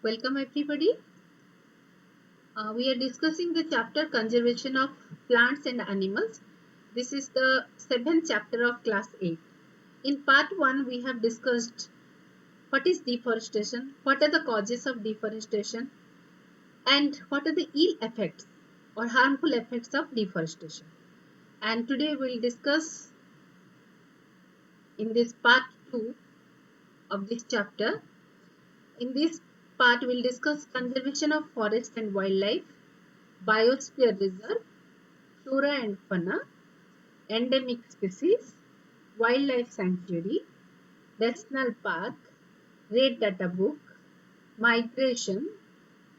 Welcome everybody. We are discussing the chapter Conservation of Plants and Animals. This is the 7th chapter of class 8. In part 1 we have discussed what is deforestation, what are the causes of deforestation, and what are the ill effects or harmful effects of deforestation. And today we will discuss in this part 2 of this chapter. In this part we will discuss conservation of forest and wildlife, biosphere reserve, flora and fauna, endemic species, wildlife sanctuary, national park, red data book, migration,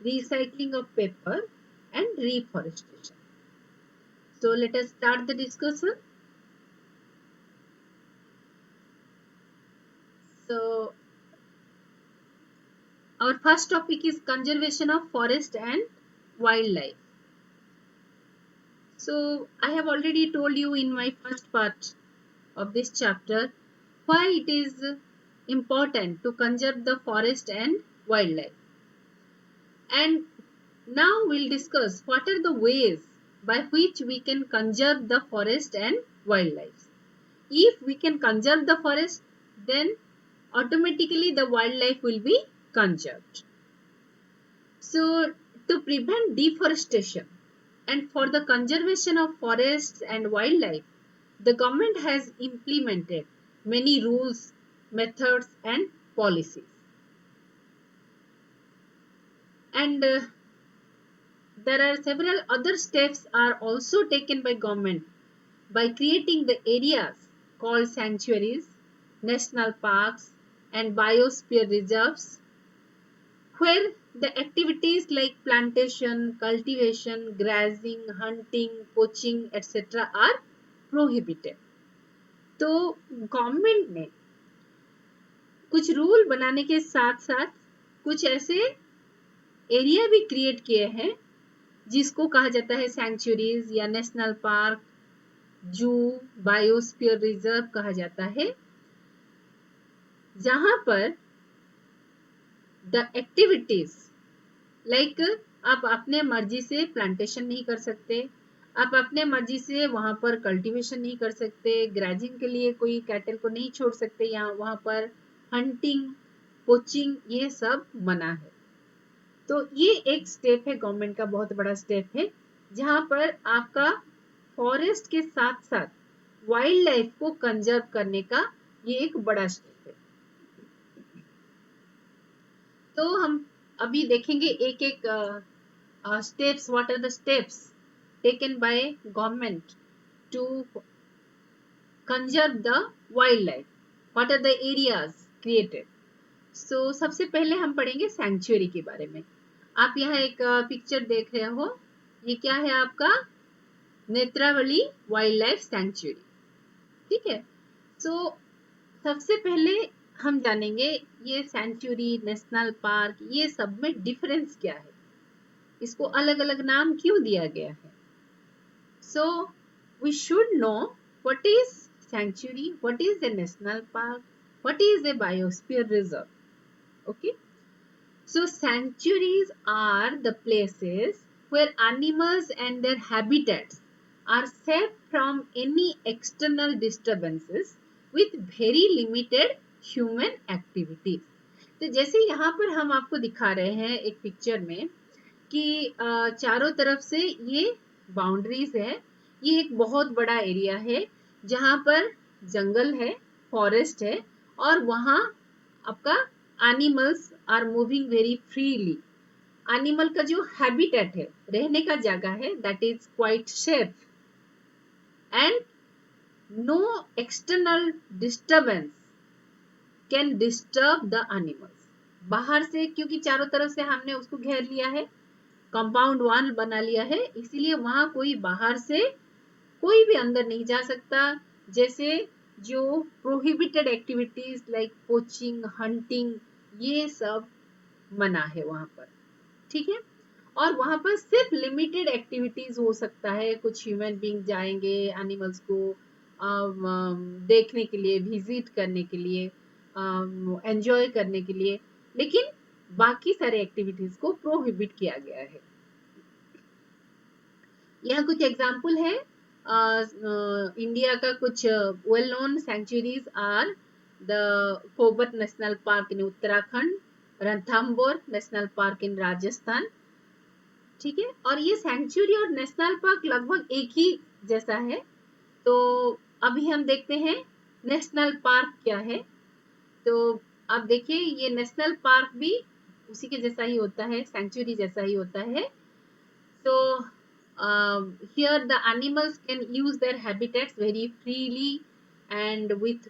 recycling of paper, and reforestation. So let us start the discussion. So our first topic is conservation of forest and wildlife. So I have already told you in my first part of this chapter why it is important to conserve the forest and wildlife. And now we'll discuss what are the ways by which we can conserve the forest and wildlife. If we can conserve the forest, then automatically the wildlife will be conserved. So to prevent deforestation and for the conservation of forests and wildlife, the government has implemented many rules, methods and policies. And there are several other steps are also taken by government by creating the areas called sanctuaries, national parks and biosphere reserves where the activities like plantation, cultivation, grazing, hunting, poaching etc. are prohibited. तो government ने कुछ rule बनाने के साथ साथ कुछ ऐसे area भी क्रिएट किए हैं जिसको कहा जाता है सैंक्चुरीज या नेशनल पार्क, जू, बायोस्फीयर रिजर्व कहा जाता है, जहां पर द एक्टिविटीज लाइक आप अपने मर्जी से प्लांटेशन नहीं कर सकते, आप अपने मर्जी से वहां पर कल्टीवेशन नहीं कर सकते, ग्रेजिंग के लिए कोई कैटल को नहीं छोड़ सकते, यहाँ वहां पर हंटिंग, पोचिंग ये सब मना है. तो ये एक स्टेप है, गवर्नमेंट का बहुत बड़ा स्टेप है, जहां पर आपका फॉरेस्ट के साथ साथ वाइल्ड लाइफ को कंजर्व करने का ये एक बड़ा स्टेप है. तो हम अभी देखेंगे एक एक steps, what are the steps taken by government to conserve the wild life, what are the areas created. So सबसे पहले हम पढ़ेंगे सैंक्चुअरी के बारे में. आप यहाँ एक पिक्चर देख रहे हो, ये क्या है आपका नेत्रावली वाइल्ड लाइफ सैंक्चुअरी. ठीक है. सो सबसे पहले हम जानेंगे ये सैंक्चुअरी, नेशनल पार्क, ये सब में डिफरेंस क्या है, इसको अलग अलग नाम क्यों दिया गया है. So we should know what is sanctuary, what is a national park, what is a biosphere reserve. Okay. So sanctuaries are the places where animals and their habitats are safe from any external disturbances with very limited human activities. तो जैसे यहाँ पर हम आपको दिखा रहे हैं एक पिक्चर में कि चारों तरफ से ये बाउंड्रीज है, ये एक बहुत बड़ा एरिया है जहाँ पर जंगल है, फॉरेस्ट है और वहाँ आपका animals are moving very freely. Animal का जो हैबिटेट है, रहने का जगह है, that is quite safe and no external disturbance can disturb the animals. बाहर से क्योंकि चारों तरफ से हमने उसको घेर लिया है, कंपाउंड वॉल बना लिया है, इसीलिए वहां कोई बाहर से कोई भी अंदर नहीं जा सकता. जैसे जो prohibited activities like poaching, hunting, ये सब मना है वहां पर. ठीक है. और वहां पर सिर्फ लिमिटेड एक्टिविटीज हो सकता है, कुछ ह्यूमन बीइंग जाएंगे एनिमल्स को देखने के लिए, विजिट करने के लिए, एंजॉय करने के लिए, लेकिन बाकी सारे एक्टिविटीज को प्रोहिबिट किया गया है। यह कुछ एग्जाम्पल है इंडिया का कुछ well known sanctuaries are the फोबत national park in Uttarakhand, Ranthambore national park in Rajasthan, ठीक है। और ये सेंचुरी और नेशनल पार्क लगभग एक ही जैसा है। तो अभी हम देखते हैं नेशनल पार्क क्या है। तो आप देखिए ये नेशनल पार्क भी उसी के जैसा ही होता है, सेंचुरी जैसा ही होता है। So here the animals can use their habitats very freely and with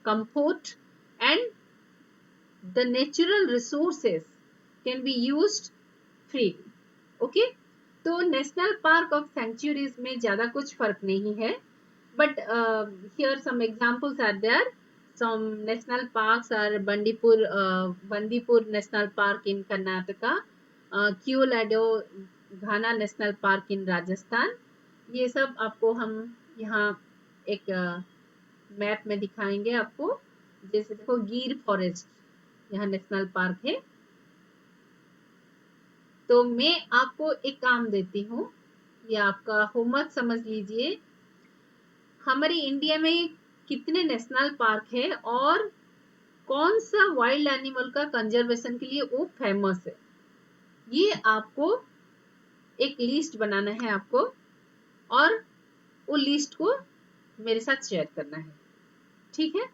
comfort, and the natural resources can be used freely. Okay, तो नेशनल पार्क और सेंचुरीज में ज्यादा कुछ फर्क नहीं है, but here some examples are there. Some national parks are Bandipur National Park in Karnataka, Keolado Ghana national park in Rajasthan. ये सब आपको हम यहाँ एक मैप में दिखाएंगे आपको। जैसे देखो गिर फॉरेस्ट यहाँ नेशनल पार्क है। तो मैं आपको एक काम देती हूँ, ये आपका होमवर्क समझ लीजिए। हमारे इंडिया में कितने नेशनल पार्क है और कौन सा वाइल्ड एनिमल का कंजर्वेशन के लिए वो फेमस है, ये आपको एक लिस्ट बनाना है आपको, और वो लिस्ट को मेरे साथ शेयर करना है, ठीक है।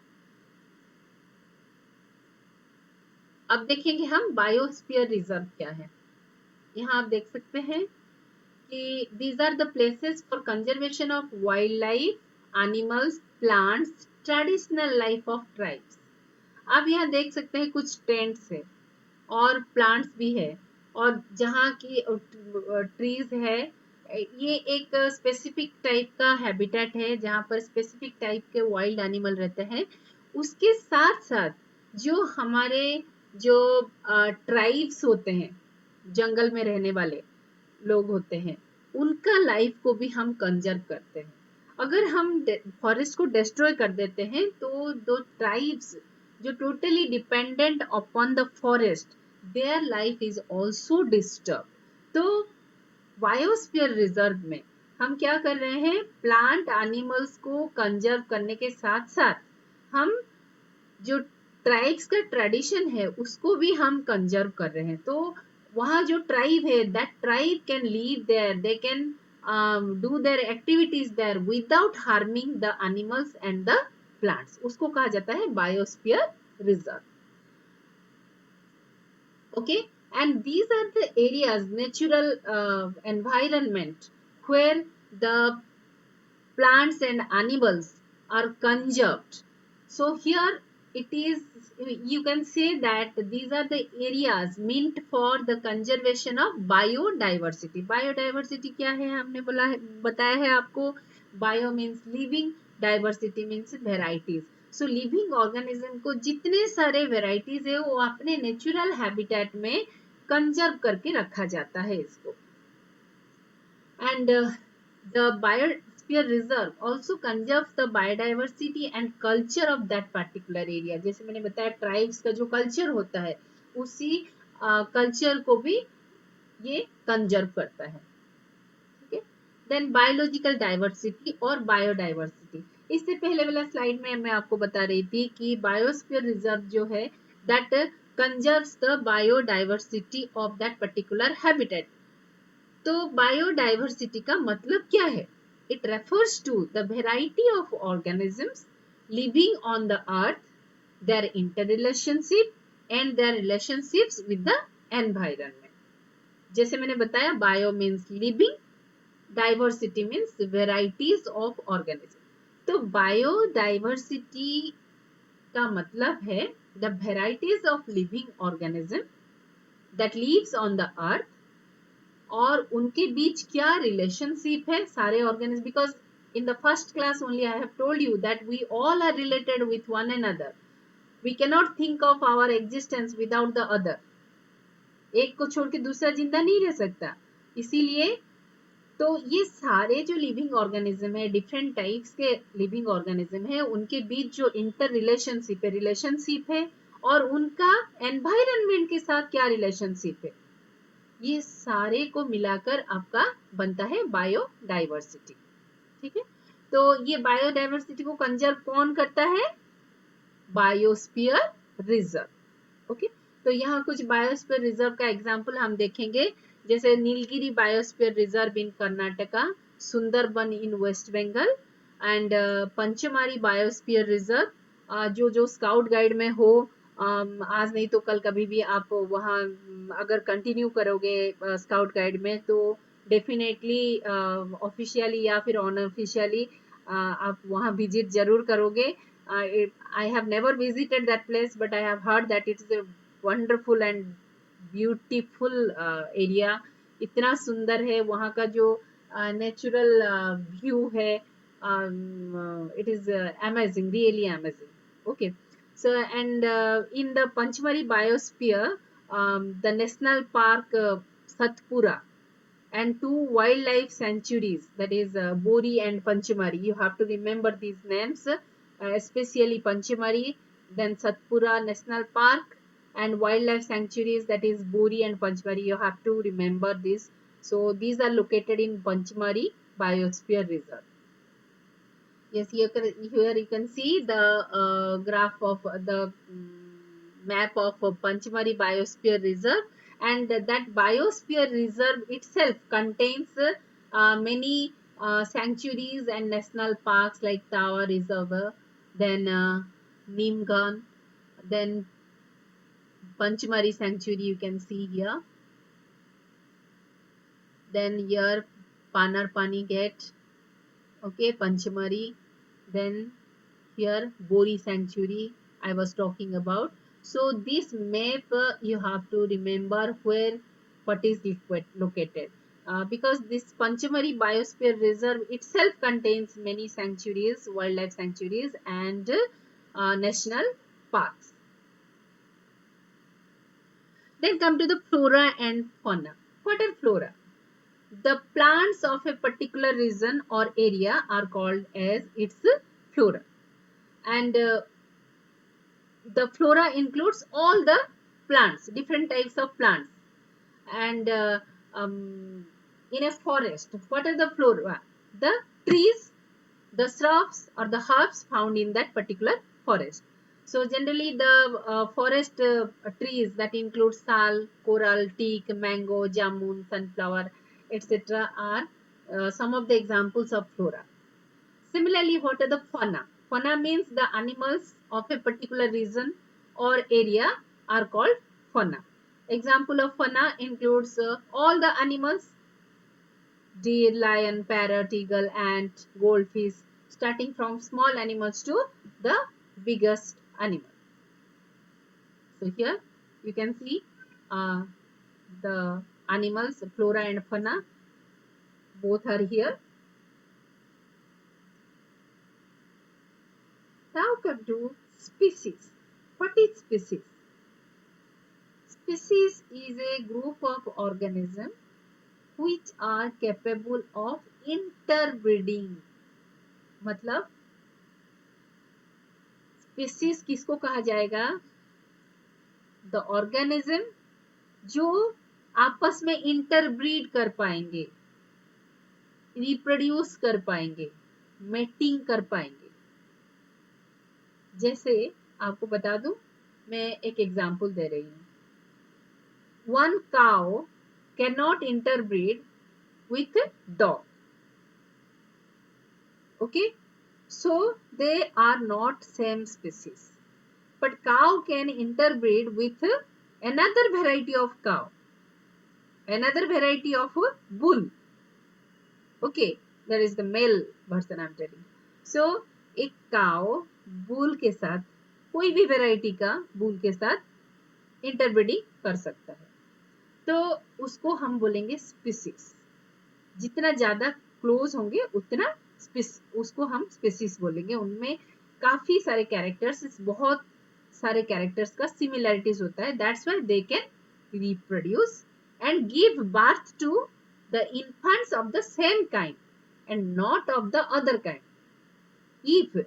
अब देखेंगे हम बायोस्फीयर रिजर्व क्या है। यहाँ आप देख सकते हैं कि these are the places for conservation of wildlife, animals, plants, traditional life of tribes। आप यहाँ देख सकते हैं कुछ टेंट्स है और प्लांट्स भी है, और जहाँ की ट्रीज है, ये एक स्पेसिफिक टाइप का हैबिटेट है जहाँ पर स्पेसिफिक टाइप के वाइल्ड एनिमल रहते हैं। उसके साथ साथ जो हमारे जो ट्राइब्स होते हैं, जंगल में रहने वाले लोग होते हैं, उनका लाइफ को भी हम कंजर्व करते हैं। अगर हम फॉरेस्ट को डिस्ट्रॉय कर देते हैं तो दो ट्राइब्स जो totally dependent upon the forest, their life is also disturb. तो बायोस्फीयर रिजर्व में हम क्या कर रहे हैं, प्लांट एनिमल्स को कंजर्व करने के साथ साथ हम जो ट्राइब्स का ट्रेडिशन है उसको भी हम कंजर्व कर रहे हैं। तो वहाँ जो ट्राइब है, that tribe can live there, they can do their activities there without harming the animals and the plants. उसको कहा जाता है biosphere reserve. Okay, and these are the areas, natural environment where the plants and animals are conserved. So here it is, you can say that these are the areas meant for the conservation of biodiversity। biodiversity क्या है, हमने बोला है, बताया है आपको। bio means living, diversity means varieties। सो living organism को जितने सारे वेराइटीज है वो अपने नेचुरल हैबिटेट में कंजर्व करके रखा जाता है इसको। And the biosphere reserve also conserves the biodiversity and culture of that particular area. जैसे मैंने बताया ट्राइब्स का जो कल्चर होता है उसी कल्चर को भी ये कंजर्व करता है, ठीक है। देन बायोलॉजिकल डाइवर्सिटी और बायोडाइवर्सिटी, इससे पहले वाला स्लाइड में मैं आपको बता रही थी कि बायोस्फीयर रिजर्व जो है that conserves the biodiversity of that particular habitat. तो बायोडाइवर्सिटी का मतलब क्या है, it refers to the variety of organisms living on the earth, their interrelationship and their relationships with the environment. जैसे मैंने बताया, bio means living, diversity means varieties of organism. तो biodiversity का मतलब है the varieties of living organism that lives on the earth, और उनके बीच क्या रिलेशनशिप है सारे organism. Because in the first class only I have told you that we all are related with one another, we can not think of our existence without the other. एक को छोड़ के दूसरा जिंदा नहीं रह सकता। इसीलिए तो ये सारे जो लिविंग ऑर्गेनिज्म है, डिफरेंट टाइप्स के लिविंग ऑर्गेनिज्म है, उनके बीच जो इंटर रिलेशनशिप है और उनका एनवायरनमेंट के साथ क्या रिलेशनशिप है, ये सारे को मिलाकर आपका बनता है बायोडाइवर्सिटी। ठीक है, तो ये बायोडाइवर्सिटी को कंजर्व कौन करता है, बायोस्फीयर रिजर्व। ओके, तो यहाँ कुछ बायोस्फीयर रिजर्व का एग्जांपल हम देखेंगे, जैसे Nilgiri biosphere reserve in Karnataka, Sundarban in West Bengal and Pachmarhi biosphere reserve. जो स्काउट गाइड में हो, आज नहीं तो कल कभी भी आप वहाँ अगर कंटिन्यू करोगे स्काउट गाइड में, तो डेफिनेटली ऑफिशियली या फिर अनऑफिशियली आप वहाँ विजिट जरूर करोगे। I have never visited that place, but I have heard that it is a wonderful and beautiful area. इतना सुंदर है वहाँ का जो नेचुरल व्यू है, it is amazing, really amazing. Okay, so and in the Panchmari biosphere, the national park Satpura and two wildlife sanctuaries, that is Bori and Panchamari. You have to remember these names, especially Panchamari, then Satpura National Park and wildlife sanctuaries, that is Bori and Panchamari. You have to remember this. So these are located in Panchamari Biosphere Reserve. Yes, here you can see the graph of the map of Panchamari Biosphere Reserve, and that Biosphere Reserve itself contains many sanctuaries and national parks like Tawa Reserve, then Neemgan, then Panchamari Sanctuary you can see here, then here Panarpani Gate, okay, Panchamari, then here Bori Sanctuary I was talking about. So this map you have to remember where what is located, because this Panchamari Biosphere Reserve itself contains many sanctuaries, wildlife sanctuaries and national parks. Then come to the flora and fauna. What are flora? The plants of a particular region or area are called as its flora, and the flora includes all the plants, different types of plants. And in a forest, what are the flora? The trees, the shrubs or the herbs found in that particular forest. So generally the forest trees that include sal, coral, teak, mango, jamun, sunflower, etc. are some of the examples of flora. Similarly, what are the fauna? Fauna means the animals of a particular region or area are called fauna. Example of fauna includes all the animals: deer, lion, parrot, eagle, ant, goldfish, starting from small animals to the biggest animal. So here you can see the animals, flora and fauna, both are here. Now come to species. What is species? Species is a group of organisms which are capable of interbreeding. मतलब species किसको कहा जाएगा? The organism जो आपस में interbreed कर पाएंगे, reproduce कर पाएंगे, mating कर पाएंगे. जैसे आपको बता दूं, मैं एक एग्जांपल दे रही हूँ. One cow cannot interbreed with dog. Okay, so they are not same species. But cow can interbreed with another variety of cow, another variety of bull. Okay, that is the male version I'm telling. So एक cow bull के साथ, कोई भी variety का bull के साथ interbreeding कर सकता है, तो उसको हम बोलेंगे species. जितना ज्यादा क्लोज होंगे उतना उसको हम स्पीसीज बोलेंगे. उनमें काफी सारे कैरेक्टर्स, बहुत सारे कैरेक्टर्स का सिमिलैरिटीज होता है. That's why they can reproduce and give birth to the infants of the same kind and not of the other kind. If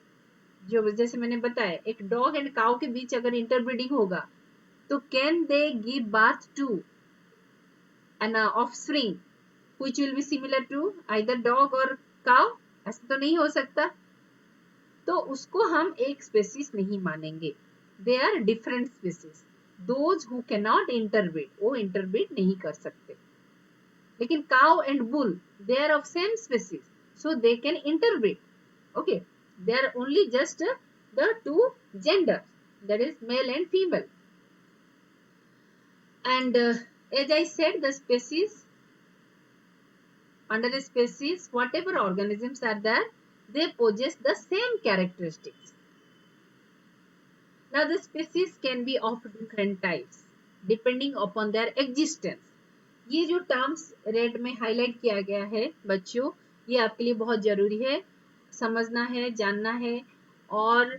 जो जैसे मैंने बताया, एक डॉग एंड काउ के बीच अगर इंटरब्रीडिंग होगा तो can they give birth to an offspring which will be similar to either dog or cow? ऐसा तो नहीं हो सकता, तो उसको हम एक स्पेसीज नहीं मानेंगे। They are different species. Those who can not interbreed, वो इंटरब्रीड नहीं कर सकते। लेकिन cow and bull they are of same species, so they can interbreed. Okay, they are only just the two gender, that is male and female. And as I said, the species, under a species, whatever organisms are there, they possess the same characteristics. Now the species can be of different types depending upon their existence. ये जो terms red में highlight किया गया है बच्चों, ये आपके लिए बहुत जरूरी है, समझना है, जानना है, और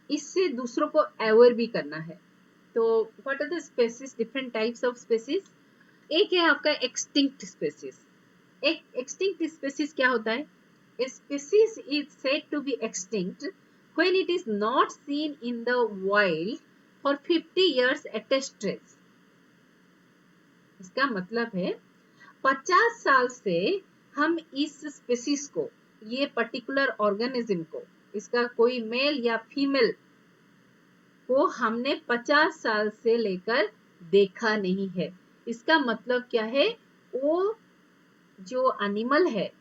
इससे दूसरों को अवेयर भी करना है। तो what are the species, different types of species? एक है आपका एक्सटिंक्ट स्पेसीज। एक एक्सटिंक्ट स्पेसीज क्या होता है? A species is said to be extinct when it is not seen in the wild for 50 years at a stretch. इसका मतलब है 50 साल से हम इस स्पेसीज को, ये पर्टिकुलर ऑर्गेनिज्म को, इसका कोई मेल या फीमेल को हमने 50 साल से लेकर देखा नहीं है। इसका मतलब क्या है? वो जो एनिमल है,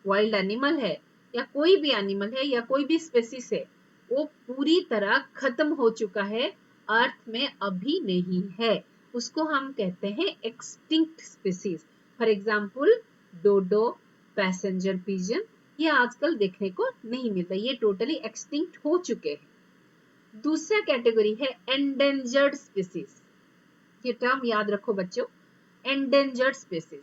वाइल्ड एनिमल है या कोई भी एनिमल है या कोई भी स्पेसीज है, वो पूरी तरह खत्म हो चुका है, अर्थ में अभी नहीं है। उसको हम कहते हैं extinct species. For example dodo, passenger pigeon, ये आजकल देखने को नहीं मिलता, ये टोटली एक्सटिंक्ट हो चुके हैं। दूसरा कैटेगरी है एंडेंजर्ड स्पीसीज। ये टर्म याद रखो बच्चों, endangered species.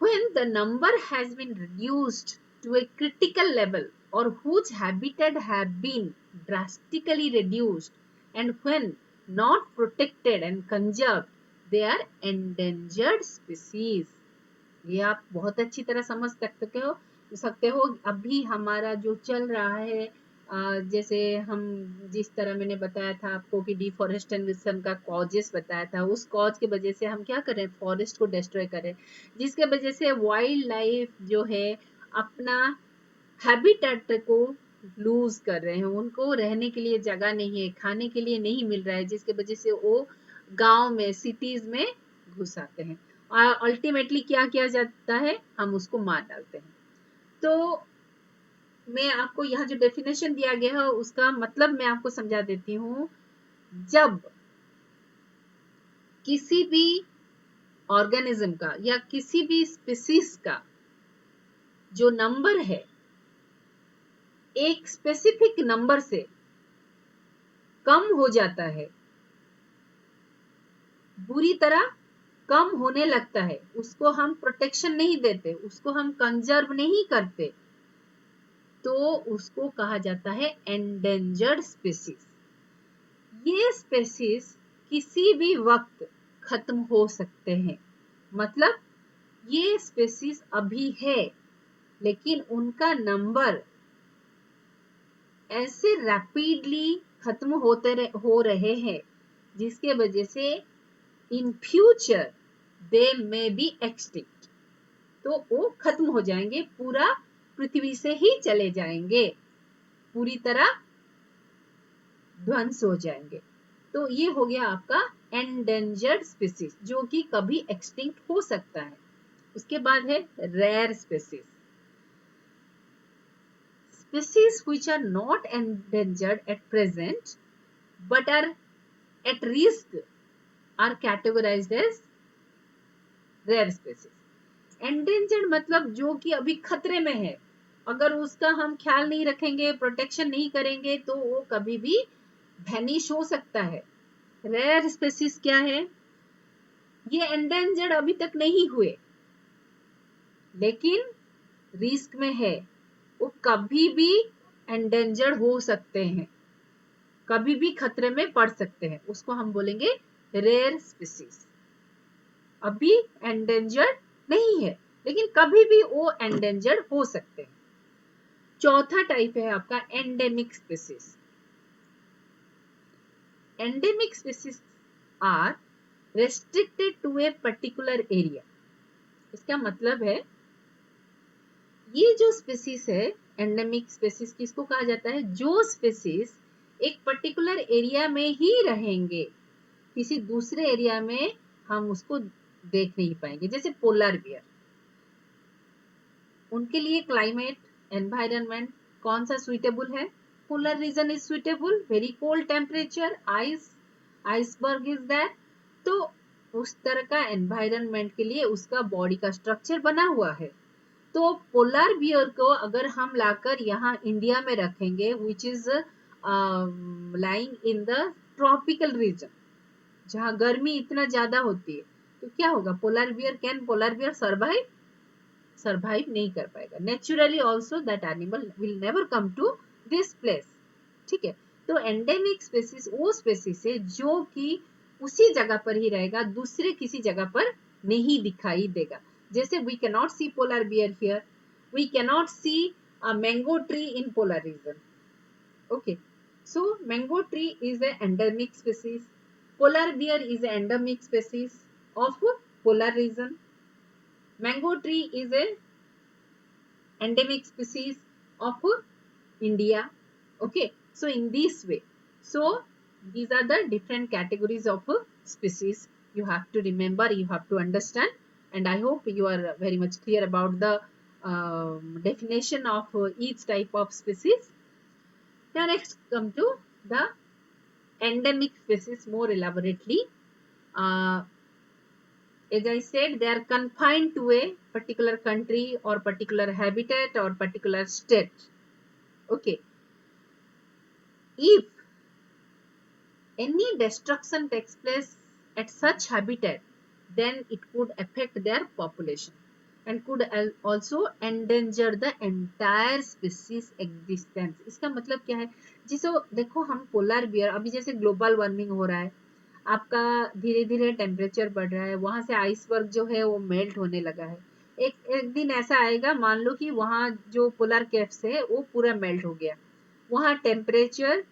When the number has been reduced to a critical level or whose habitat have been drastically reduced, and when not protected and conserved, they are endangered species. ये आप बहुत अच्छी तरह समझ सकते हो। अभी हमारा जो चल रहा है, जैसे हम जिस तरह मैंने बताया था आपको कि डिफॉरेस्टेशन का कॉजेस बताया था, उस कॉज की वजह से हम क्या कर रहे हैं? फॉरेस्ट को डिस्ट्रॉय कर रहे हैं, जिसके वजह से वाइल्ड लाइफ जो है अपना हैबिटेट को लूज कर रहे हैं, उनको रहने के लिए जगह नहीं है, खाने के लिए नहीं मिल रहा है, जिसके वजह से वो गांव में, सिटीज में घुस आते हैं और अल्टीमेटली क्या किया जाता है? हम उसको मार डालते हैं। तो मैं आपको यहाँ जो डेफिनेशन दिया गया है उसका मतलब मैं आपको समझा देती हूँ। जब किसी भी ऑर्गेनिज्म का या किसी भी स्पीसीज का जो नंबर है एक स्पेसिफिक नंबर से कम हो जाता है, बुरी तरह कम होने लगता है, उसको हम प्रोटेक्शन नहीं देते, उसको हम कंजर्व नहीं करते, तो उसको कहा जाता है एंडेंजर्ड स्पीसीज। ये स्पीसीज किसी भी वक्त खत्म हो सकते हैं। मतलब ये स्पीसीज अभी है लेकिन उनका नंबर ऐसे रैपिडली खत्म हो रहे हैं जिसके वजह से in future they may be extinct, तो वो खत्म हो जाएंगे, पूरा पृथ्वी से ही चले जाएंगे, पूरी तरह ध्वंस हो जाएंगे। तो ये हो गया आपका एंडेंजर्ड स्पीसीज जो कि कभी एक्सटिंक्ट हो सकता है। उसके बाद है rare species. Species which are not endangered at present but are at risk are categorized as rare species. Endangered मतलब जो कि अभी खतरे में है, अगर उसका हम ख्याल नहीं रखेंगे, प्रोटेक्शन नहीं करेंगे तो वो कभी भी वैनिश हो सकता है। रेयर स्पीसीज क्या है? ये एंडेंजर्ड अभी तक नहीं हुए लेकिन रिस्क में है, वो कभी भी एंडेंजर्ड हो सकते हैं, कभी भी खतरे में पड़ सकते हैं, उसको हम बोलेंगे रेयर स्पीसीज। अभी एंडेंजर्ड नहीं है लेकिन कभी भी वो एंडेंजर्ड हो सकते हैं। चौथा टाइप है आपका endemic species. Endemic species are restricted to a particular area. इसका मतलब है ये जो स्पीसीज है एंडेमिक स्पीसीज किसको कहा जाता है, जो स्पीसीज एक पर्टिकुलर एरिया में ही रहेंगे, किसी दूसरे एरिया में हम उसको देख नहीं पाएंगे। जैसे पोलर बियर, उनके लिए क्लाइमेट एनवायरनमेंट कौन सा सुइटेबल है, polar region is suitable, very cold temperature, iceberg is that. तो उस तरह का एनवायरनमेंट के लिए उसका बॉडी का स्ट्रक्चर बना हुआ है। तो पोलर बियर को अगर हम लाकर यहाँ इंडिया में रखेंगे which is lying in the tropical region, जहाँ गर्मी इतना ज्यादा होती है, तो क्या होगा, पोलर बियर सर्वाइव नहीं कर पाएगा। Naturally also that animal will never come to this place. ठीक है, तो एंडेमिक स्पीसीज वो स्पीसीज है जो कि उसी जगह पर ही रहेगा, दूसरे किसी जगह पर नहीं दिखाई देगा। जैसे we cannot see polar bear here, we cannot see a mango tree in polar region. Okay, so mango tree is a endemic species, polar bear is an endemic species of polar region, mango tree is a endemic species of India. Okay, so in this way, so these are the different categories of species. You have to remember, you have to understand, and I hope you are very much clear about the definition of each type of species. Now next come to the endemic species more elaborately. uh, as I said, they are confined to a particular country or particular habitat or particular state. Okay, if any destruction takes place at such habitat, then it could affect their population and could also endanger the entire species existence. इसका मतलब क्या है, जिसो देखो हम polar bear, अभी जैसे global warming हो रहा है, आपका धीरे धीरे टेम्परेचर बढ़ रहा है, वहां से आइसबर्ग जो है वो मेल्ट होने लगा है। एक दिन ऐसा आएगा, मान लो कि वहां जो पोलर कैप्स है वो पूरा मेल्ट हो गया, वहां टेम्परेचर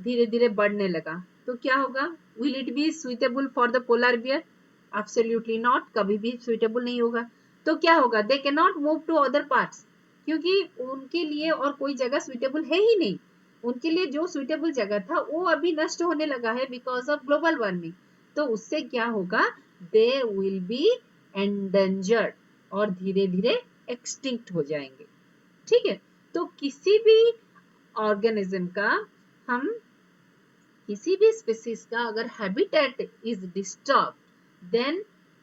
धीरे धीरे बढ़ने लगा, तो क्या होगा, will it be suitable for the polar bear? Absolutely not, कभी भी सुइटेबल नहीं होगा। तो क्या होगा, they can not move to other parts, क्योंकि उनके लिए और कोई जगह सुइटेबल है ही नहीं। उनके लिए जो सुइटेबल जगह था वो अभी नष्ट होने लगा है बिकॉज ऑफ ग्लोबल वार्मिंग। तो उससे क्या होगा, दे विल बी एंडेंजर्ड और धीरे धीरे एक्सटिंक्ट हो जाएंगे। ठीक है, तो किसी भी ऑर्गेनिज्म का, हम किसी भी स्पीसीज का अगर habitat is disturb, then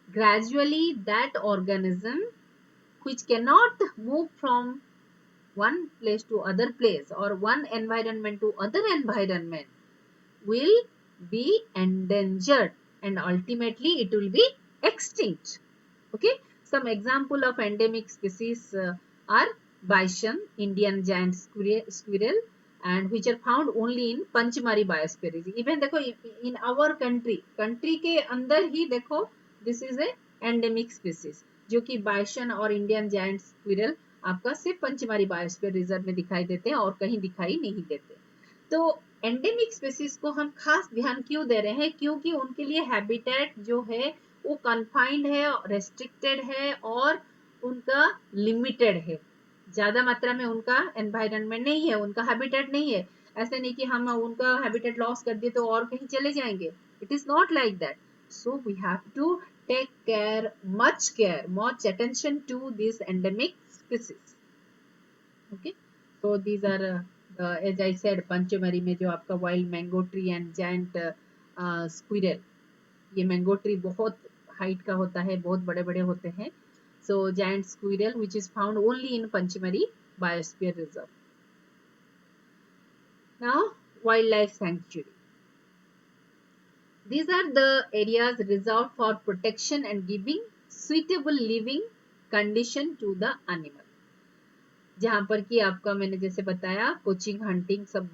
gradually that organism which cannot move from one place to other place or one environment to other environment will be endangered and ultimately it will be extinct. Okay, some example of endemic species are bison, Indian giant squirrel, and which are found only in Panchmari biosphere region. Even देखो in our country के अंदर ही देखो, this is a endemic species जो कि bison और Indian giant squirrel आपका सिर्फ Pachmarhi biosphere reserve में दिखाई देते हैं और कहीं दिखाई नहीं देते। तो एंडेमिक स्पीसीज को हम खास ध्यान क्यों दे रहे हैं, क्योंकि उनके लिए हैबिटेट जो है वो कन्फाइंड है, रेस्ट्रिक्टेड है और उनका लिमिटेड है, ज्यादा मात्रा में उनका एनवायरनमेंट नहीं है, उनका हैबिटेट नहीं है। ऐसे नहीं कि हम उनका हैबिटेट लॉस कर दिए तो और कहीं चले जाएंगे, it is not like that. So we have to take much attention to these endemic species. Okay, so these are as I said, Pachmarhi में जो आपका wild mango tree and giant squirrel, ये मैंगो ट्री बहुत height का होता है, बहुत बड़े बड़े होते हैं। So giant squirrel which is found only in Pachmarhi biosphere reserve. Now wild life sanctuary, these are the areas reserved for protection and giving suitable living condition to the animal, जहां पर कि आपका मैंने जैसे बताया पोचिंग, हंटिंग सब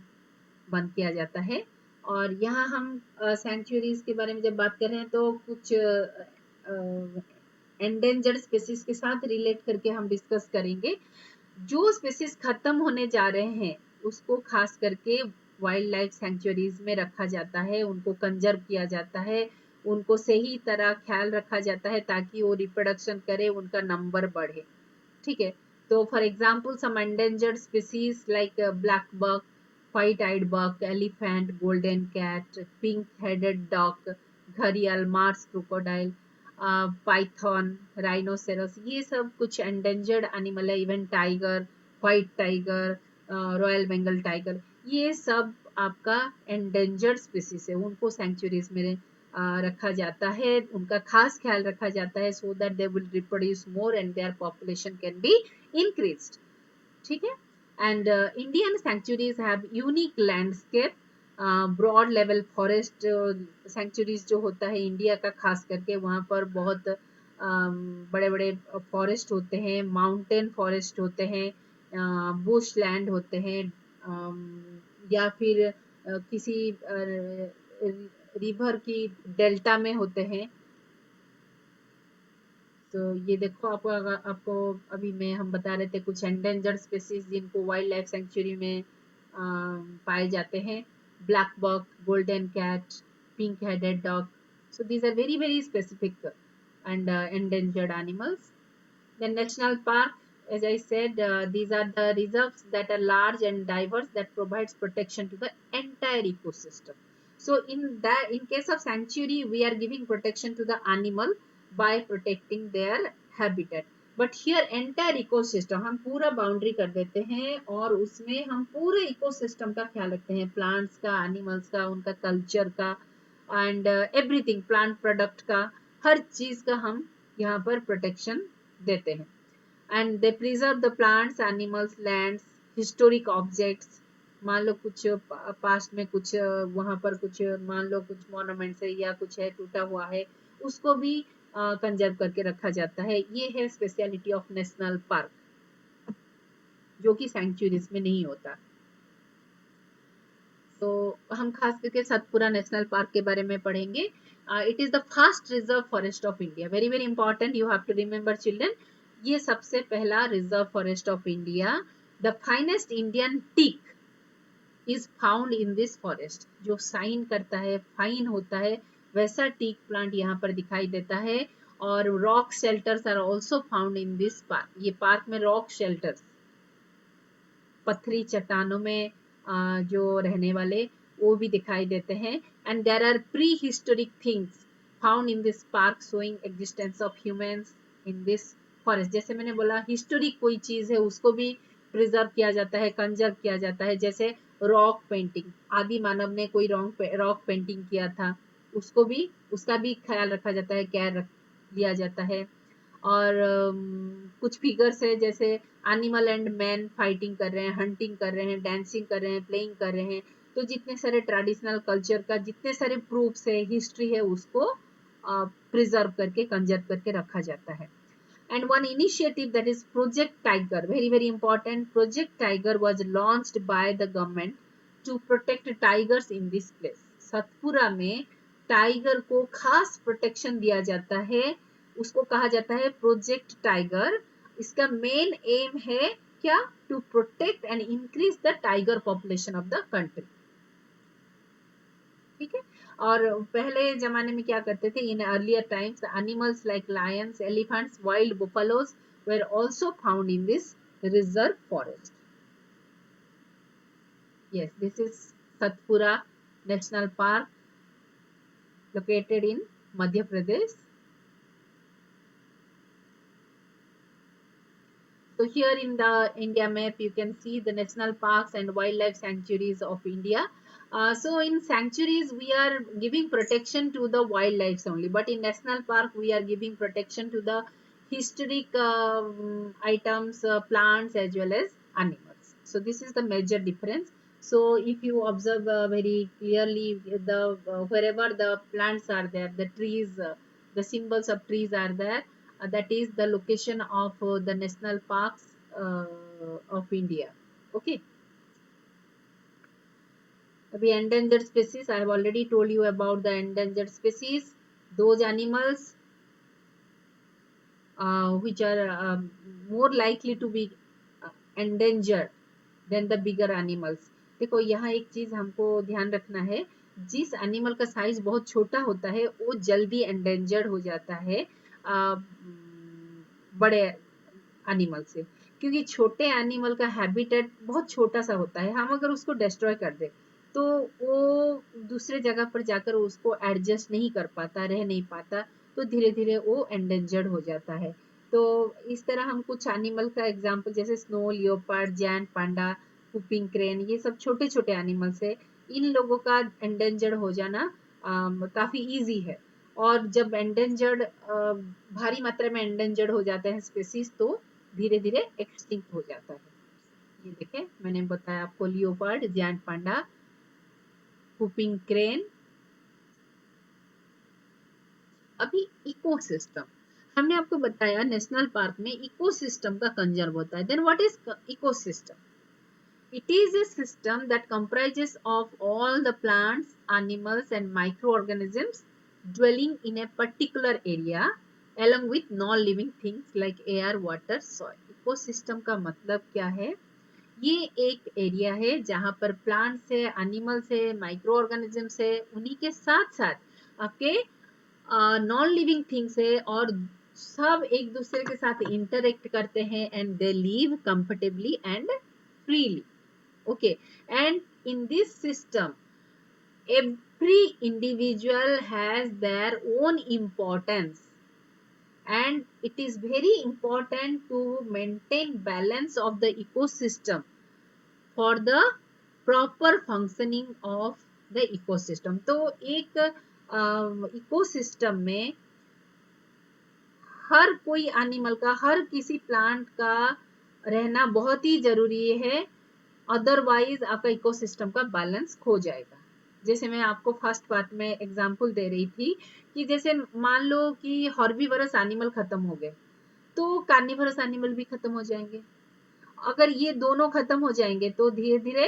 बंद किया जाता है। और यहाँ हम सैंक्चुरीज के बारे में जब बात कर रहे हैं तो कुछ एंडेंजर्ड स्पीसीज के साथ रिलेट करके हम डिस्कस करेंगे। जो स्पीसीज खत्म होने जा रहे हैं उसको खास करके वाइल्ड लाइफ सेंचुरीज में रखा जाता है, उनको कंजर्व किया जाता है, उनको सही तरह ख्याल रखा जाता है ताकि वो रिप्रोडक्शन करे, उनका नंबर बढ़े। ठीक है, तो for example some endangered species like black buck, white eyed buck, elephant, golden cat, pink headed duck, घड़ियाल, मार्स क्रोकोडाइल, पाइथन, राइनोसेरस, ये सब कुछ एंडेंजर्ड एनिमल है। Even tiger, white tiger, royal Bengal tiger, ये सब आपका एंडेंजर्ड स्पीसीज है, उनको सेंचुरीज में रखा जाता है, उनका खास ख्याल रखा जाता है so that they will reproduce more and their population can be increased. ठीक है, and Indian sanctuaries have unique landscape, broad level forest sanctuaries जो होता है इंडिया का, खास करके वहाँ पर बहुत बड़े बड़े फॉरेस्ट होते हैं, माउंटेन फॉरेस्ट होते हैं, बुश लैंड होते हैं, या फिर किसी रिवर की डेल्टा में होते हैं। तो ये देखो, आपको अभी में हम बता रहे थे कुछ एंडेंजर्ड स्पीसीज जिनको वाइल्ड लाइफ सेंचुरी में पाए जाते हैं, black buck, golden cat, pink headed dog. So these are very very specific and endangered animals. The national park, as I said, these are the reserves that are large and diverse that provides protection to the entire ecosystem. So in case of sanctuary, we are giving protection to the animal by protecting their habitat. But here entire ecosystem हम पूरा boundary कर देते हैं और उसमें हम पूरे ecosystem का ख्याल रखते हैं, प्लांट्स का, एनिमल्स का, उनका कल्चर का एंड एवरीथिंग, प्लांट प्रोडक्ट का, हर चीज का हम यहाँ पर प्रोटेक्शन देते हैं। And they preserve the plants, animals, lands, historic objects. मान लो कुछ पास्ट में कुछ वहां पर कुछ मान लो कुछ मॉन्यूमेंट्स है या कुछ है टूटा हुआ है, उसको भी कंजर्व करके रखा जाता है। ये है स्पेशलिटी ऑफ नेशनल पार्क, जो कि सेंचुरीज में नहीं होता। तो हम खास करके सतपुरा नेशनल पार्क के बारे में पढ़ेंगे। It is the first reserve forest of India, very very important, you have to remember children. ये सबसे पहला reserve forest of India. The finest Indian teak is found in this forest. जो shine करता है, फाइन होता है, वैसा teak plant यहाँ पर दिखाई देता है। और rock shelters are also found in this park. ये पार्क में रॉक शेल्टर्स, पत्थरी चट्टानों में जो रहने वाले, वो भी दिखाई देते हैं। And there are prehistoric things found in this park showing existence of humans in this forest. जैसे मैंने बोला, हिस्टोरिक कोई चीज है उसको भी प्रिजर्व किया जाता है, कंजर्व किया जाता है। जैसे रॉक पेंटिंग, आदि मानव ने कोई रॉक पेंटिंग किया था, उसको भी, उसका भी ख्याल रखा जाता है, केयर लिया जाता है। और कुछ फिगर्स है जैसे एनिमल एंड मैन फाइटिंग कर रहे हैं, हंटिंग कर रहे हैं, डांसिंग कर रहे हैं, प्लेइंग कर रहे हैं। तो जितने सारे ट्रेडिशनल कल्चर का जितने सारे प्रूफ्स है, हिस्ट्री है, उसको प्रिजर्व करके, कंजर्व करके रखा जाता है। And one initiative, that is Project Tiger, very very important. Project Tiger was launched by the government to protect tigers in this place. Satpura में टाइगर को खास प्रोटेक्शन दिया जाता है, उसको कहा जाता है प्रोजेक्ट टाइगर। इसका मेन एम है क्या? To protect and increase the tiger population of the country. ठीक है, और पहले जमाने में क्या करते थे, in earlier times animals like lions, elephants, wild buffaloes were also found in this reserve forest. Yes, this is Satpura National Park located in Madhya Pradesh. So here in the India map you can see the national parks and wildlife sanctuaries of India. So in sanctuaries we are giving protection to the wildlife only, but in national park we are giving protection to the historic items, plants as well as animals. So this is the major difference. So if you observe very clearly, the wherever the plants are there, the trees, the symbols of trees are there, that is the location of the national parks of India. Okay. The endangered species, I have already told you about the endangered species, those animals which are more likely to be endangered than the bigger animals. देखो यहाँ एक चीज हमको ध्यान रखना है, जिस animal का साइज बहुत छोटा होता है वो जल्दी एंडेंजर्ड हो जाता है बड़े एनिमल से, क्योंकि छोटे एनिमल का हैबिटेट बहुत छोटा सा होता है। हम अगर उसको डिस्ट्रॉय कर दे तो वो दूसरे जगह पर जाकर उसको एडजस्ट नहीं कर पाता, रह नहीं पाता, तो धीरे धीरे वो एंडेंजर्ड हो जाता है। तो इस तरह हम कुछ एनिमल का एग्जांपल जैसे snow leopard, giant panda, whooping crane, ये सब छोटे छोटे एनिमल्स है। इन लोगों का एंडेंजर्ड हो जाना काफी इजी है। और जब एंडेंजर्ड भारी मात्रा में एंडेंजर्ड हो जाते हैं स्पीसीज तो धीरे धीरे एक्सटिंक्ट हो जाता है। ये देखें मैंने बताया आपको, leopard, giant panda, whooping crane. अभी इकोसिस्टम, हमने आपको बताया नेशनल पार्क में इकोसिस्टम का कंजर्व होता है। Then what is ecosystem? It is a system that comprises of all the plants, animals and microorganisms dwelling in a particular area along with non-living things like air, water, soil. Ecosystem का मतलब क्या है? ये एक area है जहाँ पर plants है, एनिमल्स है, माइक्रो ऑर्गेनिजम्स है, उन्हीं के साथ साथ आपके नॉन लिविंग थिंग्स है, और सब एक दूसरे के साथ इंटरेक्ट करते हैं and they live comfortably and freely. Okay, and in this system every individual has their own importance, and it is very important to maintain balance of the ecosystem for the proper functioning of the ecosystem. तो एक ecosystem में हर कोई animal का, हर किसी plant का रहना बहुत ही जरूरी है, अदरवाइज आपका इकोसिस्टम का बैलेंस खो जाएगा। जैसे मैं आपको फर्स्ट पार्ट में एग्जांपल दे रही थी कि जैसे मान लो कि हर्बीवरस एनिमल खत्म हो गए तो कार्निवरस एनिमल भी खत्म हो जाएंगे। अगर ये दोनों खत्म हो जाएंगे तो धीरे धीरे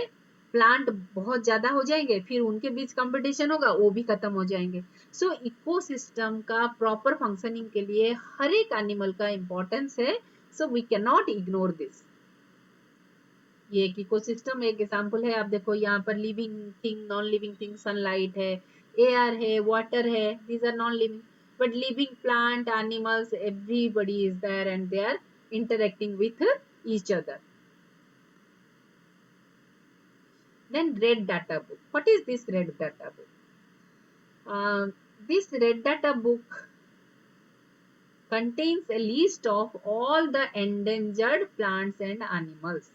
प्लांट बहुत ज्यादा हो जाएंगे, फिर उनके बीच कंपटीशन होगा, वो भी खत्म हो जाएंगे। सो इकोसिस्टम का प्रॉपर फंक्शनिंग के लिए हर एक एनिमल का इंपॉर्टेंस है। So we can not ignore this. ये एक इकोसिस्टम एक एग्जांपल है। आप देखो यहाँ पर living thing, non living thing, sunlight है, एयर है, वाटर है, these are non living, but living plant, animals, everybody is there and they are interacting with each other. Then red data book. What is this red data book? This red data book contains a list of all the endangered plants and animals.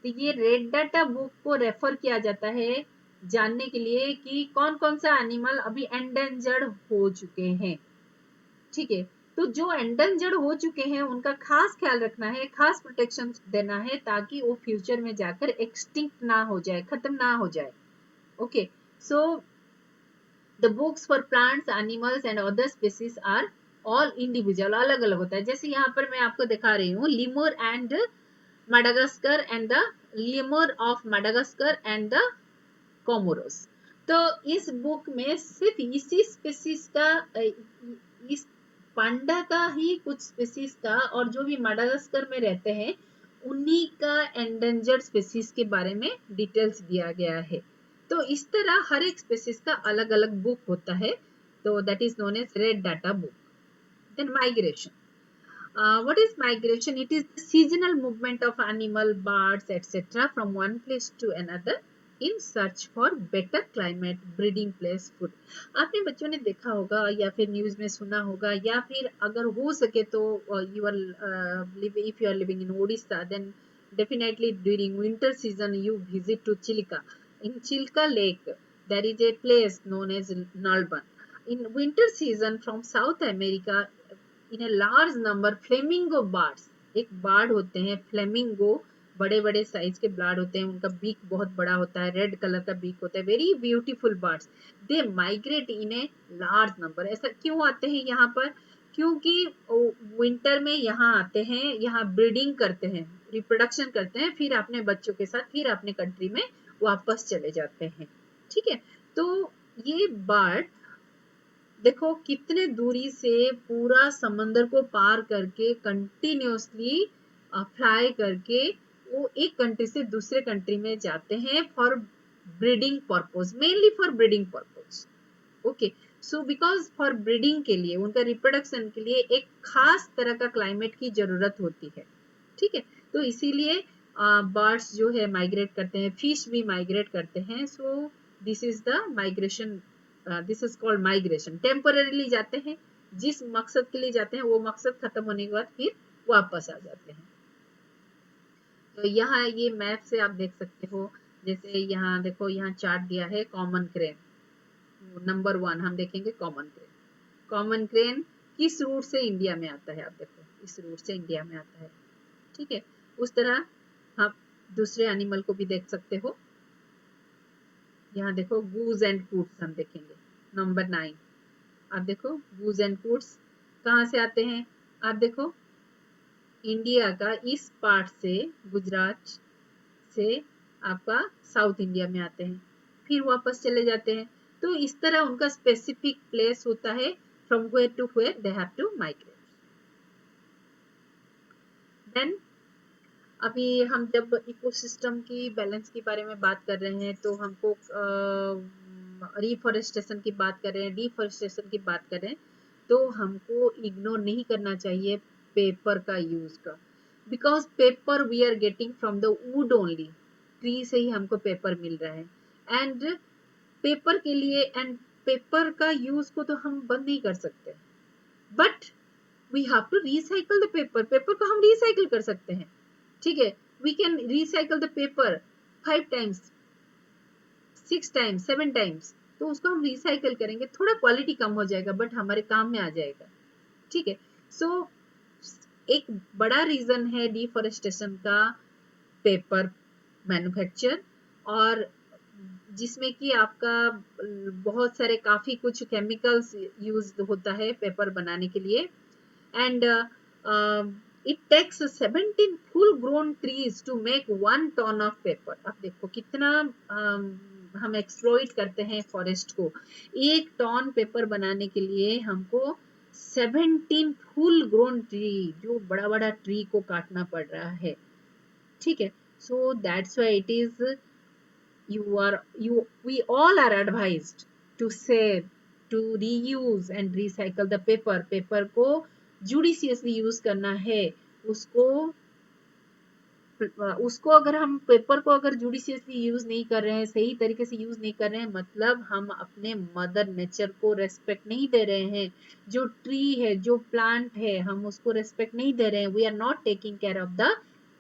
तो ये red data book को refer किया जाता है जानने के लिए कि कौन कौन सा एनिमल अभी एंडेंजर्ड हो चुके हैं। ठीक है, तो जो एंडेंजर्ड हो चुके हैं उनका खास ख्याल रखना है, खास प्रोटेक्शन देना है ताकि वो फ्यूचर में जाकर एक्सटिंक्ट ना हो जाए, खत्म ना हो जाए। Okay, so the books for plants, animals and other species are all individual, अलग अलग होता है। जैसे यहाँ पर मैं आपको दिखा रही हूँ लिमोर and Madagascar and the lemur of Madagascar and the Comoros. तो इस बुक में सिर्फ इसी स्पीसीज का, इस पांडा का ही कुछ स्पीसीज का और जो भी माडागास्कर में रहते हैं उन्हीं का एंडेंजर्ड स्पीसीज के बारे में डिटेल्स दिया गया है। तो इस तरह हर एक स्पीसीज का अलग अलग बुक होता है, तो that is known as red data book. Then migration. What is migration? It is the seasonal movement of animal, birds, etc. from one place to another in search for better climate, breeding place, food. आपने बच्चों ने देखा होगा या फिर news में सुना होगा या फिर अगर हो सके तो you are if you are living in Odisha, then definitely during winter season you visit to Chilka. In Chilka Lake there is a place known as Nalban. In winter season from South America in a large number flamingo birds, एक bird होते हैं flamingo, बड़े बड़े size के bird होते हैं, उनका beak बहुत बड़ा होता है, रेड कलर का बीक होता है, very beautiful birds, they migrate in a large number. ऐसा क्यों आते हैं यहाँ पर? क्योंकि विंटर में यहाँ आते हैं, यहाँ ब्रीडिंग करते हैं, रिप्रोडक्शन करते हैं, फिर अपने बच्चों के साथ फिर अपने कंट्री में वापस चले जाते हैं. ठीक है, तो ये बर्ड देखो कितने दूरी से पूरा समंदर को पार करके कंटिन्यूअसली फ्लाई करके वो एक कंट्री से दूसरे कंट्री में जाते हैं for breeding purpose, mainly for breeding purpose. Okay, so because for breeding के लिए, उनका रिप्रोडक्शन के लिए एक खास तरह का क्लाइमेट की जरूरत होती है। ठीक है, तो इसीलिए बर्ड्स जो है माइग्रेट करते हैं, फिश भी माइग्रेट करते हैं। So this is the migration, this is called migration. Temporarily जाते हैं, जिस मकसद के लिए जाते हैं वो मकसद खत्म होने के बाद फिर वापस आ जाते हैं। तो यहाँ ये मैप से आप देख सकते हो, जैसे यहाँ देखो, यहाँ चार्ट दिया है कॉमन क्रेन। नंबर 1 हम देखेंगे कॉमन क्रेन। कॉमन क्रेन किस रूट से इंडिया में आता है, आप देखो इस रूट से इंडिया में आता है। ठीक है, उस तरह आप दूसरे एनिमल को भी देख सकते हो। यहाँ देखो गूज एंड कूट्स हम देखेंगे, नंबर 9। आप देखो गूज एंड कूट्स कहाँ से आते हैं, आप देखो इंडिया का इस पार्ट से, गुजरात से आपका साउथ इंडिया में आते हैं, फिर वापस चले जाते हैं। तो इस तरह उनका स्पेसिफिक प्लेस होता है from where to where they have to migrate. Then अभी हम जब इकोसिस्टम की बैलेंस के बारे में बात कर रहे हैं, तो हमको रिफॉरेस्टेशन की बात कर रहे हैं, डिफॉरेस्टेशन की बात कर रहे हैं, तो हमको इग्नोर नहीं करना चाहिए पेपर का यूज का। Because paper we are getting from the wood only, tree से ही हमको पेपर मिल रहा है। एंड पेपर के लिए, एंड पेपर का यूज को तो हम बंद नहीं कर सकते, but we have to recycle the paper. Paper को हम रिसाइकल कर सकते हैं। ठीक है, we can recycle the paper 5 times, 6 times, 7 times. तो उसको हम रिसाइकल करेंगे, थोड़ा क्वालिटी कम हो जाएगा बट हमारे काम में आ जाएगा। ठीक है, सो एक बड़ा रीजन है डिफॉरेस्टेशन का पेपर मैन्युफैक्चर, और जिसमें कि आपका बहुत सारे काफी कुछ केमिकल्स यूज होता है पेपर बनाने के लिए। And it takes 17 full grown trees to make 1 ton of paper। अब देखो कितना हम एक्सप्लॉइट करते हैं फॉरेस्ट को। 1 टन पेपर बनाने के लिए हमको 17 फुल ग्रोन ट्री, जो बड़ा बड़ा ट्री को काटना पड़ रहा है। ठीक है, so that's why it is we all are advised to save, to reuse and recycle the paper। Paper को जुडिशियसली यूज करना है। उसको अगर हम पेपर को अगर जुडिशियसली यूज नहीं कर रहे हैं, सही तरीके से यूज नहीं कर रहे हैं, मतलब हम अपने मदर नेचर को रेस्पेक्ट नहीं दे रहे हैं। जो ट्री है, जो प्लांट है, हम उसको रेस्पेक्ट नहीं दे रहे हैं। We are not taking care of the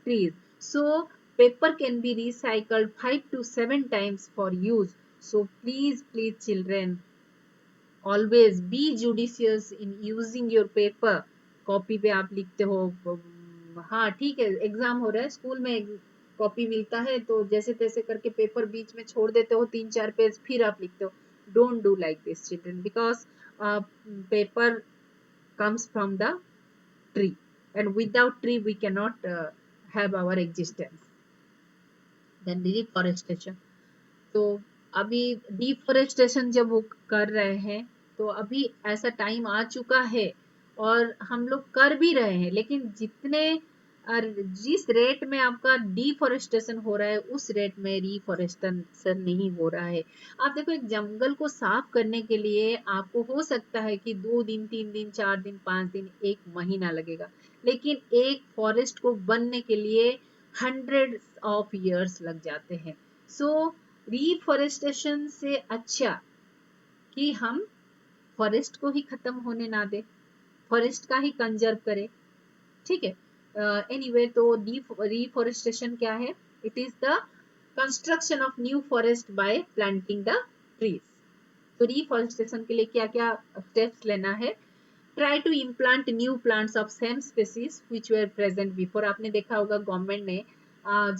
trees. So paper can be recycled 5 to 7 times for use। So please children, always be judicious in using your paper। Copy पे आप लिखते हो, हाँ ठीक है, एग्जाम हो रहा है, स्कूल में कॉपी मिलता है तो जैसे तैसे करके पेपर बीच में छोड़ देते हो, 3-4 पेज, फिर आप लिखते हो। Don't do like this children, because paper comes from the tree, and without tree we cannot have our existence। Then deforestation, तो अभी डिफॉरेस्टेशन जब वो कर रहे हैं, तो अभी ऐसा टाइम आ चुका है और हम लोग कर भी रहे हैं, लेकिन जिस रेट में आपका डिफॉरेस्टेशन हो रहा है, उस रेट में रिफॉरेस्टेशन नहीं हो रहा है। आप देखो, एक जंगल को साफ करने के लिए आपको हो सकता है कि 2 दिन, 3 दिन, 4 दिन, 5 दिन, 1 महीना लगेगा, लेकिन एक फॉरेस्ट को बनने के लिए hundreds of years लग जाते हैं। सो रिफॉरेस्टेशन से अच्छा कि हम फॉरेस्ट को ही खत्म होने ना दे, फॉरेस्ट का ही कंजर्व करें। ठीक है, एनीवे, तो रिफॉरेस्टेशन क्या है? It is the construction of new forest by planting the trees. तो रिफॉरेस्टेशन के लिए क्या क्या स्टेप्स लेना है? Try to implant new plants of same species which were present before. आपने देखा होगा गवर्नमेंट ने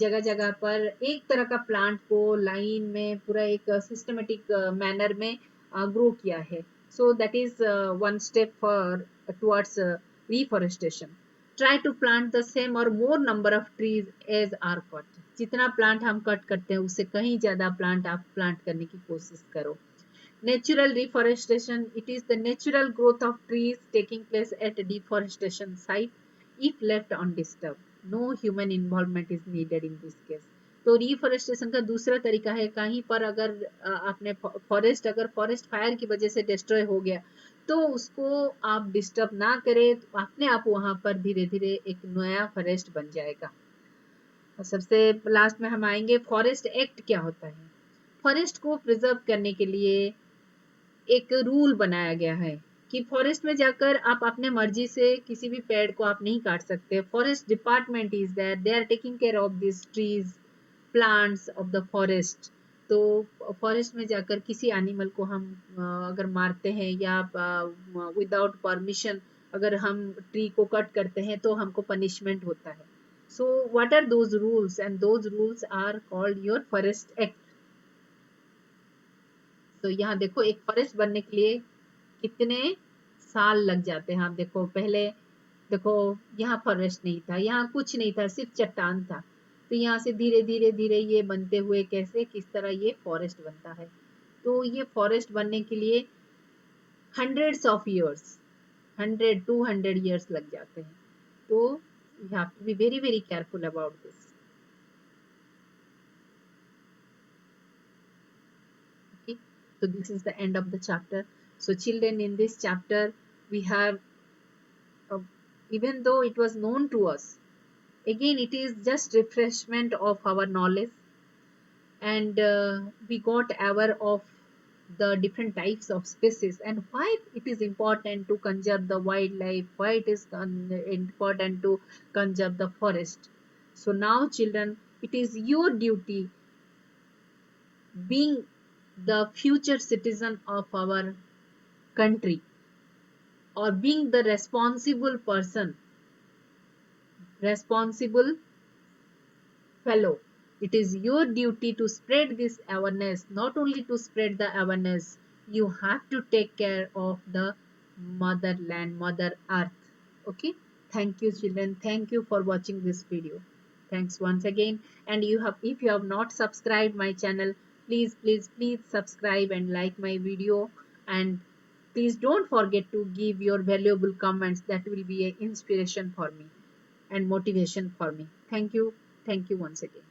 जगह जगह पर एक तरह का प्लांट को लाइन में पूरा एक सिस्टमेटिक मैनर में ग्रो किया है। So that is one step for towards reforestation. Try to plant the same और more number of trees as are cut. जितना प्लांट हम कट करते हैं, उससे कहीं ज्यादा प्लांट आप प्लांट करने की कोशिश करो। Natural reforestation, it is the natural growth of trees taking place at a deforestation site if left undisturbed। No human involvement is needed in this case. तो रिफॉरेस्टेशन का दूसरा तरीका है, कहीं पर अगर आपने फॉरेस्ट, अगर फॉरेस्ट फायर की वजह से डिस्ट्रॉय हो गया तो उसको आप डिस्टर्ब ना करें, तो अपने आप वहां पर धीरे धीरे एक नया फॉरेस्ट बन जाएगा। और सबसे लास्ट में हम आएंगे फॉरेस्ट एक्ट क्या होता है। फॉरेस्ट को प्रिजर्व करने के लिए एक रूल बनाया गया है कि फॉरेस्ट में जाकर आप अपने मर्जी से किसी भी पेड़ को आप नहीं काट सकते। Forest department is there, they are taking care of this trees, plants of the forest. तो फॉरेस्ट में जाकर किसी एनिमल को हम अगर मारते हैं या विदाउट परमिशन अगर हम ट्री को कट करते हैं तो हमको पनिशमेंट होता है। So what are those rules, and those rules are called your forest act. तो यहाँ देखो एक फॉरेस्ट बनने के लिए कितने साल लग जाते हैं। आप देखो पहले देखो यहाँ फॉरेस्ट नहीं था, यहाँ कुछ नहीं था, सिर्फ चट्टान था। तो यहाँ से धीरे धीरे धीरे ये बनते हुए कैसे किस तरह ये फॉरेस्ट बनता है। तो ये फॉरेस्ट बनने के लिए हंड्रेड्स ऑफ इयर्स, 100-200 years लग जाते हैं। तो you have to be very very careful about this. Okay, so this is the end of the chapter. So children, in this chapter we have uh, even though it was known to us, again it is just refreshment of our knowledge, and we got aware of the different types of species and why it is important to conserve the wildlife, why it is important to conserve the forest. So now children, it is your duty, being the future citizen of our country or being the responsible person, responsible fellow, it is your duty to spread this awareness. Not only to spread the awareness, you have to take care of the motherland, mother earth. Okay, thank you children, thank you for watching this video. Thanks once again. And you have, if you have not subscribed my channel, please please please subscribe and like my video, and please don't forget to give your valuable comments. That will be an inspiration for me and motivation for me. Thank you once again.